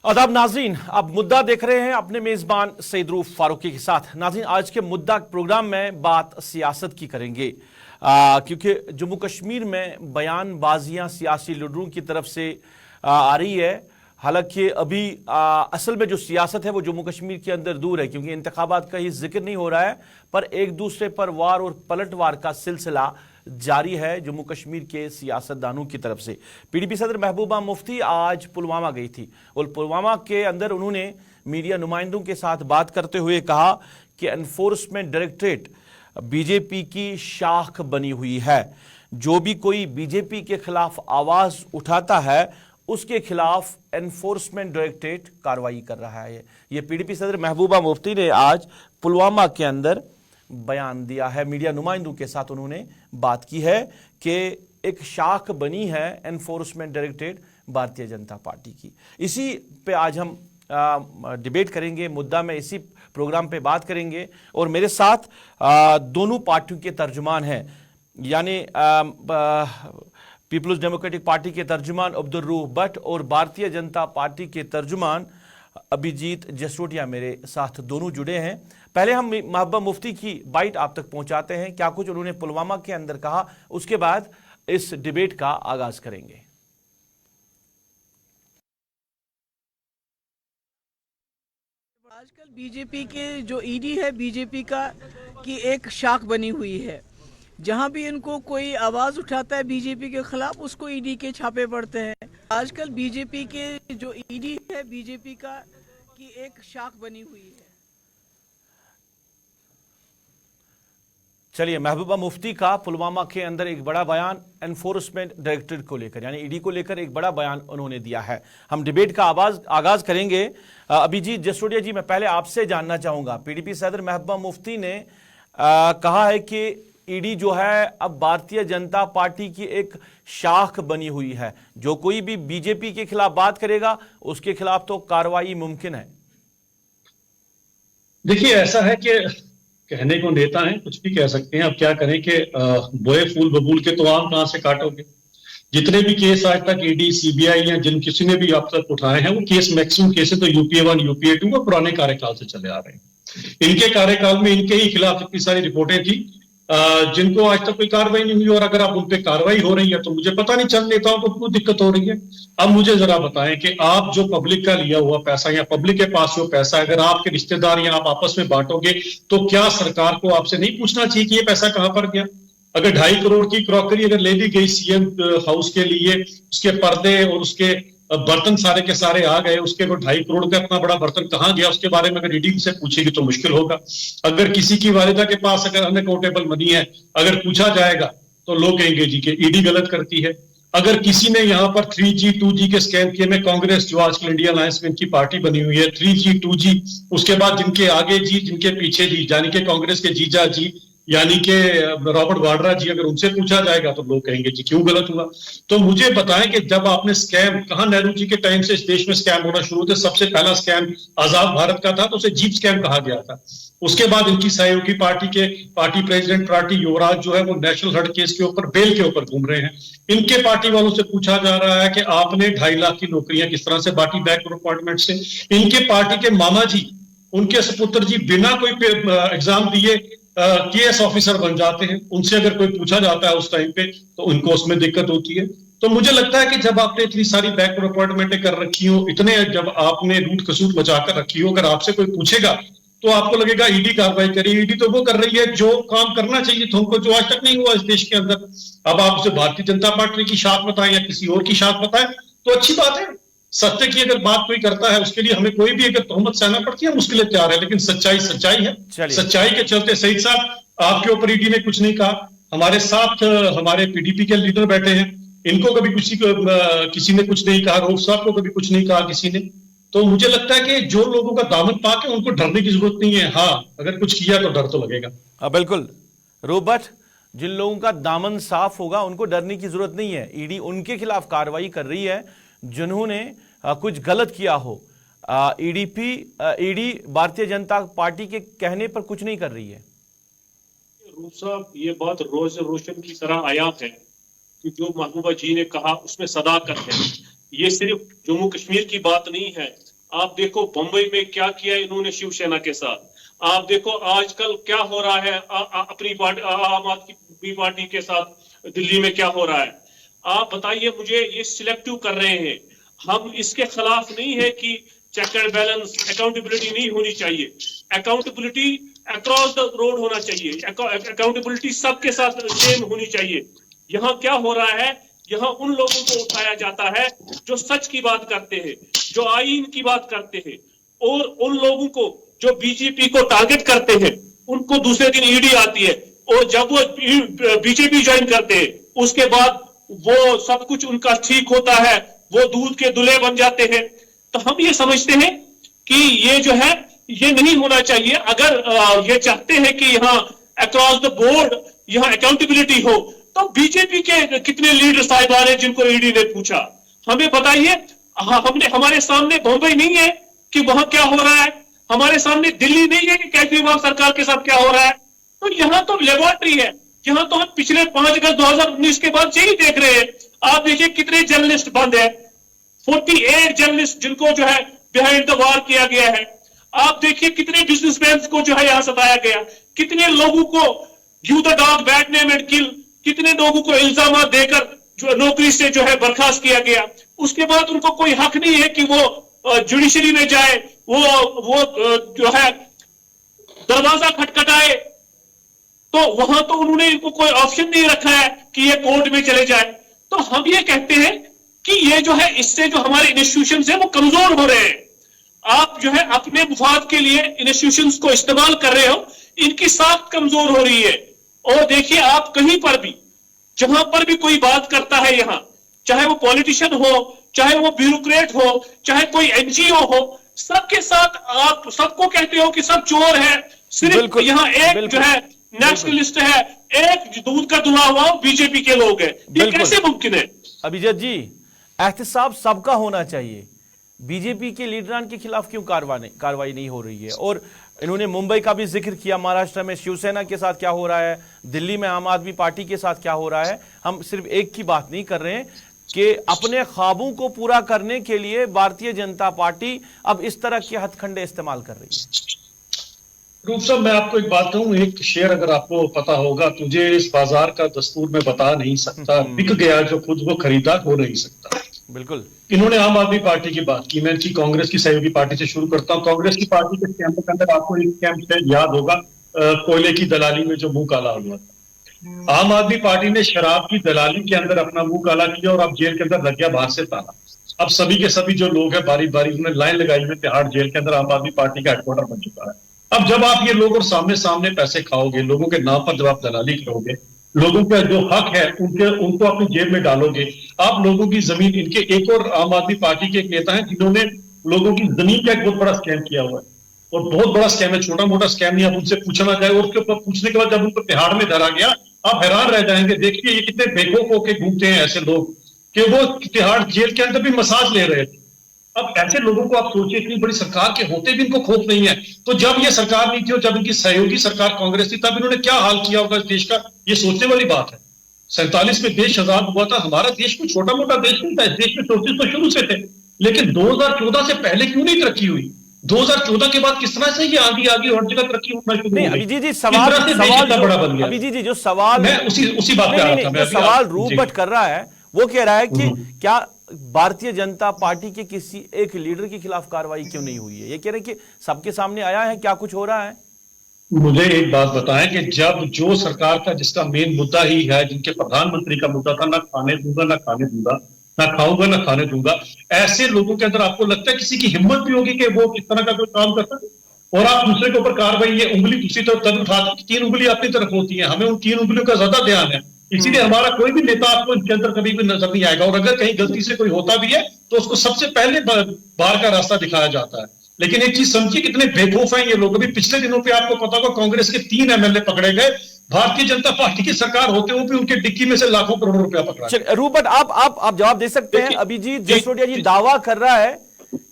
आदाब नाज़रीन, आप मुद्दा देख रहे हैं अपने मेज़बान सईद रूफ फारूकी के साथ। नाज़रीन, आज के मुद्दा प्रोग्राम में बात सियासत की करेंगे, क्योंकि जम्मू कश्मीर में बयानबाजियां सियासी लीडरों की तरफ से आ रही है। हालांकि अभी असल में जो सियासत है वो जम्मू कश्मीर के अंदर दूर है, क्योंकि इंतखाबात का ही जिक्र नहीं हो रहा है, पर एक दूसरे पर वार और पलटवार का सिलसिला जारी है जम्मू कश्मीर के सियासतदानों की तरफ से। पीडीपी सदर महबूबा मुफ्ती आज पुलवामा गई थी और पुलवामा के अंदर उन्होंने मीडिया नुमाइंदों के साथ बात करते हुए कहा कि एनफोर्समेंट डायरेक्टरेट बीजेपी की शाख बनी हुई है। जो भी कोई बीजेपी के खिलाफ आवाज उठाता है उसके खिलाफ एनफोर्समेंट डायरेक्टरेट कार्रवाई कर रहा है। यह पीडीपी सदर महबूबा मुफ्ती ने आज पुलवामा के अंदर बयान दिया है। मीडिया नुमाइंदों के साथ उन्होंने बात की है कि एक शाख बनी है enforcement directorate Bharatiya Janata party की। इसी पे आज हम डिबेट करेंगे, मुद्दा में इसी प्रोग्राम पे बात करेंगे। और मेरे साथ दोनों पार्टियों के तर्जुमान हैं, यानी पीपल्स डेमोक्रेटिक पार्टी के तर्जुमान अब्दुल रूफ भट्ट और भारतीय जनता पार्टी के तर्जुमान अभिजीत जसरोटिया मेरे साथ दोनों जुड़े हैं। पहले हम महबूबा मुफ्ती की बाइट आप तक पहुंचाते हैं, क्या कुछ उन्होंने पुलवामा के अंदर कहा, उसके बाद इस डिबेट का आगाज करेंगे। आजकल बीजेपी के जो ईडी है, बीजेपी का की एक शाख बनी हुई है। जहां भी इनको कोई आवाज उठाता है बीजेपी के खिलाफ, उसको ईडी के छापे पड़ते हैं। आजकल बीजेपी के जो ईडी है, बीजेपी का की एक शाख बनी हुई है। चलिए, महबूबा मुफ्ती का पुलवामा के अंदर एक बड़ा बयान एनफोर्समेंट डायरेक्टरेट को लेकर, यानी ईडी को लेकर एक बड़ा बयान उन्होंने दिया है। हम डिबेट का आगाज करेंगे। अभिजीत जसरोटिया जी, मैं पहले आपसे जानना चाहूंगा, पीडीपी सदर महबूबा मुफ्ती ने कहा है कि ईडी जो है अब भारतीय जनता पार्टी की एक शाख बनी हुई है, जो कोई भी बीजेपी के खिलाफ बात करेगा उसके खिलाफ तो कार्रवाई मुमकिन है। देखिए, ऐसा है कि कहने को नेता हैं, कुछ भी कह सकते हैं। अब क्या करें कि बोए फूल बबूल के तो आम कहां से काटोगे। जितने भी केस आज तक ईडी, सीबीआई या जिन किसी ने भी अब तक उठाए हैं, वो केस मैक्सिमम केसेस तो यूपीए 1, यूपीए 2 वो पुराने कार्यकाल से चले आ रहे हैं। इनके कार्यकाल में इनके ही खिलाफ इतनी सारी रिपोर्टें थी जिनको आज तक कोई कार्रवाई नहीं हुई। और अगर अब उन पे कार्रवाई हो रही है तो मुझे पता नहीं, चंद नेताओं को क्यों दिक्कत हो रही है। अब मुझे जरा बताएं कि आप जो पब्लिक का लिया हुआ पैसा या पब्लिक के पास जो पैसा, अगर आपके रिश्तेदार या आप आपस में बांटोगे तो क्या सरकार को आपसे नहीं पूछना चाहिए कि ये पैसा कहां पर गया? अगर 2.5 करोड़ की क्रॉकरी अगर ले ली गई सीएम हाउस के लिए, उसके पर्दे और उसके बर्तन सारे के सारे आ गए, उसके वो 2.5 करोड़ का इतना बड़ा बर्तन कहां गया, उसके बारे में अगर ईडी से पूछेगी तो मुश्किल होगा। अगर किसी की वालिदा के पास अगर अनअकाउंटेबल मनी है, अगर पूछा जाएगा तो लोग कहेंगे जी कि ईडी गलत करती है। अगर किसी ने यहाँ पर 3G 2G के स्कैम किए में, कांग्रेस जो आजकल इंडिया अलायंस में इनकी पार्टी बनी हुई है, 3G 2G, उसके बाद जिनके आगे जी, जिनके पीछे जी, यानी कि कांग्रेस के जीजा जी यानी कि रॉबर्ट वाड्रा जी, अगर उनसे पूछा जाएगा तो लोग कहेंगे जी क्यों गलत हुआ। तो मुझे बताएं कि जब आपने स्कैम, कहा नेहरू जी के टाइम से इस देश में स्कैम होना शुरू थे, सबसे पहला स्कैम आजाद भारत का था तो उसे जीप स्कैम कहा गया था। उसके बाद इनकी सहयोगी पार्टी के पार्टी प्रेसिडेंट पार्टी युवराज जो है वो नेशनल हर्ट केस के ऊपर, बेल के ऊपर घूम रहे हैं। इनके पार्टी वालों से पूछा जा रहा है कि आपने 2.5 लाख की नौकरियां किस तरह से बांटी बैकवर्ड अपॉइंटमेंट से। इनके पार्टी के मामा जी, उनके सपुत्र जी बिना कोई एग्जाम दिए केएस ऑफिसर बन जाते हैं। उनसे अगर कोई पूछा जाता है उस टाइम पे तो उनको उसमें दिक्कत होती है। तो मुझे लगता है कि जब आपने इतनी सारी बैकवर्ड अपॉइंटमेंट कर रखी हो, इतने जब आपने लूट खसूट बचाकर रखी हो, अगर आपसे कोई पूछेगा तो आपको लगेगा ईडी कार्रवाई करिए। ईडी तो वो कर रही है जो काम करना चाहिए था उनको, जो आज तक नहीं हुआ इस देश के अंदर। अब आप उसे भारतीय जनता पार्टी की शाख बताएं या किसी और की शाख बताएं तो अच्छी बात है। सत्य की अगर बात कोई करता है उसके लिए हमें कोई भी अगर तोहमत सहना पड़ती है हम उसके लिए तैयार है, लेकिन सच्चाई सच्चाई है। सच्चाई के चलते सईद साहब आपके ऊपर ईडी ने कुछ नहीं कहा। हमारे साथ हमारे पीडीपी के लीडर बैठे हैं, इनको कभी किसी ने कुछ नहीं कहा, रोफ साहब को कभी कुछ नहीं कहा किसी ने। तो मुझे लगता है कि जो लोगों का दामन पाके उनको डरने की जरूरत नहीं है। हाँ, अगर कुछ किया तो डर तो लगेगा। बिल्कुल रोबर्ट, जिन लोगों का दामन साफ होगा उनको डरने की जरूरत नहीं है। ईडी उनके खिलाफ कार्रवाई कर रही है जिन्होंने कुछ गलत किया हो। ईडी भारतीय जनता पार्टी के कहने पर कुछ नहीं कर रही है। रूप साहब, ये बात रोज रोशन की तरह आयात है कि जो महबूबा जी ने कहा उसमें सदाकत है। ये सिर्फ जम्मू कश्मीर की बात नहीं है, आप देखो बंबई में क्या किया इन्होंने शिवसेना के साथ, आप देखो आजकल क्या हो रहा है अपनी पार्टी आम आदमी पार्टी के साथ दिल्ली में क्या हो रहा है। आप बताइए मुझे, ये सिलेक्टिव कर रहे हैं। हम इसके खिलाफ नहीं है कि चेक एंड बैलेंस, अकाउंटेबिलिटी नहीं होनी चाहिए, अकाउंटेबिलिटी अक्रॉस द रोड होना चाहिए, अकाउंटेबिलिटी सबके साथ सेम होनी चाहिए। यहाँ क्या हो रहा है, यहाँ उन लोगों को उठाया जाता है जो सच की बात करते हैं, जो आईन की बात करते हैं, और उन लोगों को जो बीजेपी को टारगेट करते हैं उनको दूसरे दिन ईडी आती है, और जब वो बीजेपी ज्वाइन करते हैं उसके बाद वो सब कुछ उनका ठीक होता है, वो दूध के दूल्हे बन जाते हैं। तो हम ये समझते हैं कि ये जो है ये नहीं होना चाहिए। अगर ये चाहते हैं कि यहाँ अक्रॉस द बोर्ड यहाँ अकाउंटेबिलिटी हो, तो बीजेपी के कितने लीडर साहिबान हैं जिनको ईडी ने पूछा, हमें बताइए। हमने, हमारे सामने बंबई नहीं है कि वहां क्या हो रहा है, हमारे सामने दिल्ली नहीं है कि केजरीवाल सरकार के साथ क्या हो रहा है। तो यहाँ तो लेबोरेटरी है, यहाँ तो हम पिछले 5 अगस्त 2019 के बाद यही देख रहे हैं। आप देखिए कितने जर्नलिस्ट बंद है, 48 जर्नलिस्ट जिनको जो है बिहाइंड द वार किया गया है। आप देखिए कितने बिजनेसमैन को जो है यहाँ सताया गया, कितने लोगों को give the dog bad name and kill, कितने लोगों को इल्जाम देकर जो नौकरी से जो है बर्खास्त किया गया। उसके बाद उनको कोई हक नहीं है कि वो जुडिशरी में जाए, वो जो है दरवाजा खटखटाए, तो वहां तो उन्होंने इनको कोई ऑप्शन नहीं रखा है कि ये कोर्ट में चले जाए। तो हम ये कहते हैं कि ये जो है इससे जो हमारे इंस्टीट्यूशंस है वो कमजोर हो रहे हैं। आप जो है अपने मुफाद के लिए इंस्टीट्यूशंस को इस्तेमाल कर रहे हो, इनकी साख कमजोर हो रही है। और देखिए आप कहीं पर भी जहां पर भी कोई बात करता है यहाँ, चाहे वो पॉलिटिशियन हो, चाहे वो ब्यूरोक्रेट हो, चाहे कोई एनजीओ हो, सबके साथ आप सबको कहते हो कि सब चोर है। सिर्फ यहाँ एक जो है नेशनलिस्ट है, एक दूध का दुला हुआ बीजेपी के लोग हैं। ये कैसे मुमकिन है? अभिजीत जी, एहतसाब सबका होना चाहिए, बीजेपी के लीडरान के खिलाफ क्यों कार्रवाई नहीं हो रही है? और इन्होंने मुंबई का भी जिक्र किया, महाराष्ट्र में शिवसेना के साथ क्या हो रहा है, दिल्ली में आम आदमी पार्टी के साथ क्या हो रहा है। हम सिर्फ एक की बात नहीं कर रहे हैं कि अपने ख्वाबों को पूरा करने के लिए भारतीय जनता पार्टी अब इस तरह के हथकंडे इस्तेमाल कर रही है। रूप साहब, मैं आपको एक बात कहूं, एक शेर अगर आपको पता होगा, तुझे इस बाजार का दस्तूर में बता नहीं सकता, बिक गया जो खुद वो खरीदा हो नहीं सकता। बिल्कुल। इन्होंने आम आदमी पार्टी की बात की, मैं इनकी कांग्रेस की सहयोगी पार्टी से शुरू करता हूं। कांग्रेस की पार्टी के स्कैम के अंदर आपको एक स्कैम से याद होगा, कोयले की दलाली में जो मुंह काला हुआ था। आम आदमी पार्टी ने शराब की दलाली के अंदर अपना मुंह काला किया और अब जेल के अंदर लग गया बाहर से ताला। अब सभी के सभी जो लोग हैं बारी बारी उन्होंने लाइन लगाई हुई, तिहाड़ जेल के अंदर आम आदमी पार्टी का हेडक्वार्टर बन चुका है। अब जब आप ये लोग और सामने सामने पैसे खाओगे, लोगों के नाम पर जब आप दलाली करोगे, लोगों का जो हक है उनको अपनी जेब में डालोगे, आप लोगों की जमीन, इनके एक और आम आदमी पार्टी के एक नेता हैं जिन्होंने लोगों की जमीन का एक बहुत बड़ा स्कैम किया हुआ है, और बहुत बड़ा स्कैम है, छोटा मोटा स्कैम नहीं। आप उनसे पूछना चाहे, और उसके ऊपर पूछने के बाद जब उनको तिहाड़ में धरा गया, आप हैरान रह जाएंगे। देखिए ये कितने बेखौफ होके घूमते हैं ऐसे लोग कि वो तिहाड़ जेल के अंदर भी मसाज ले रहे थे। अब ऐसे लोगों को आप सोचिए, इतनी बड़ी सरकार के होते भी इनको खौफ नहीं है। तो जब ये सरकार नहीं थी और जब इनकी सहयोगी सरकार कांग्रेस थी, तब इन्होंने क्या हाल किया होगा इस देश का, ये सोचने वाली बात है। 47 में देश आजाद हुआ था, हमारा देश कोई छोटा मोटा देश नहीं था, इस देश में सोर्सेज तो शुरू से थे, लेकिन 2014 से पहले क्यों नहीं तरक्की हुई? 2014 के बाद किस तरह से ये आगे आगे हर जगह तरक्की होना शुरू हो गई? अभिजीत जी, सवाल बड़ा बन गया। अभिजीत जी, जो सवाल मैं उसी बात पे आ रहा था, मैं सवाल रूपट कर रहा है वो कह रहा है कि क्या भारतीय जनता पार्टी के किसी एक लीडर के खिलाफ कार्रवाई क्यों नहीं हुई है? ये कह रहे हैं कि सबके सामने आया है, क्या कुछ हो रहा है? मुझे एक बात बताएं कि जब जो सरकार का जिसका मेन मुद्दा ही है, जिनके प्रधानमंत्री का मुद्दा था, ना खाने दूंगा ना खाने दूंगा, ना खाऊंगा ना खाने दूंगा, ऐसे लोगों के अंदर आपको लगता है किसी की हिम्मत भी होगी कि वो इस तरह का कोई काम कर सकते? और आप दूसरे के ऊपर कार्रवाई, ये उंगली दूसरी तरफ तब उठाते, 3 उंगली अपनी तरफ होती है, हमें उन 3 उंगलियों का ज्यादा ध्यान है। इसीलिए हमारा कोई भी नेता आपको इनके अंदर कभी भी नजर नहीं आएगा, और अगर कहीं गलती से कोई होता भी है तो उसको सबसे पहले बाहर का रास्ता दिखाया जाता है। लेकिन एक चीज समझिए, कितने बेवकूफ हैं ये लोग। अभी पिछले दिनों पे आपको पता होगा कांग्रेस के 3 एमएलए पकड़े गए, भारतीय जनता पार्टी की सरकार होते हुए भी उनके डिक्की में से लाखों करोड़ रुपया पकड़ा। रूपट, आप जवाब दे सकते हैं। अभिजीत जसरोटिया जी दावा कर रहा है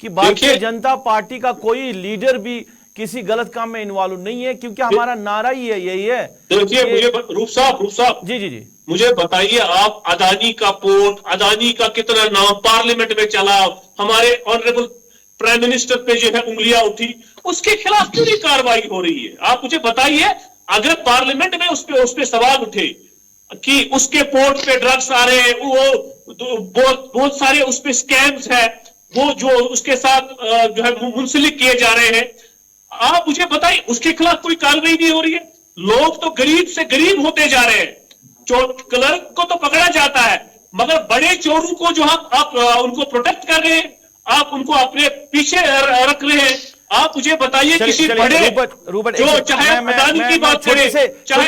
कि भारतीय जनता पार्टी का कोई लीडर भी किसी गलत काम में इन्वॉल्व नहीं है, क्योंकि हमारा नारा ही है, यही है। देखिए मुझे रूप साहब जी मुझे बताइए, आप अदानी का पोर्ट, अदानी का कितना नाम पार्लियामेंट में चला, हमारे ऑनरेबल प्राइम मिनिस्टर पे जो है उंगलियां उठी, उसके खिलाफ क्यों नहीं कार्रवाई हो रही है? आप मुझे बताइए। अगर पार्लियामेंट में उस पे सवाल उठे कि उसके पोर्ट पे ड्रग्स आ रहे हैं, वो बहुत सारे उस पे स्कैम्स है, वो जो उसके साथ जो है मुंसलिक किए जा रहे हैं, आप मुझे बताइए उसके खिलाफ कोई कार्रवाई नहीं हो रही है। लोग तो गरीब से गरीब होते जा रहे हैं। क्लर्क को तो पकड़ा जाता है, मगर बड़े चोरों को जो आप उनको प्रोटेक्ट कर रहे हैं, आप उनको अपने पीछे रख रहे हैं। आप मुझे बताइए किसी बड़े जो चाहे अदानी की बात करें, चाहे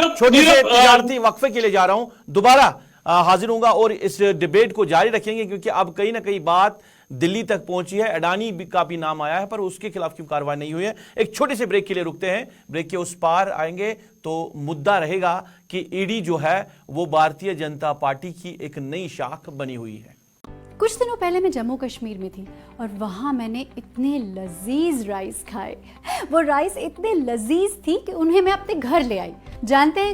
छोटे से तजारती वक्फे के लिए जा रहा हूं, दोबारा हाजिर होऊंगा और इस डिबेट को जारी रखेंगे, क्योंकि अब कहीं ना कहीं बात दिल्ली तक पहुंची है। अडानी का भी नाम आया है, पर उसके खिलाफ क्यों कार्रवाई नहीं हुई है। एक छोटे से ब्रेक के लिए रुकते हैं, ब्रेक के उस पार आएंगे तो मुद्दा रहेगा कि ईडी जो है वो भारतीय जनता पार्टी की एक नई शाख बनी हुई है। कुछ दिनों पहले मैं जम्मू कश्मीर में थी और वहाँ मैंने इतने लजीज राइस खाए। वो राइस इतने लजीज थी कि उन्हें मैं अपने घर ले आई। जानते हैं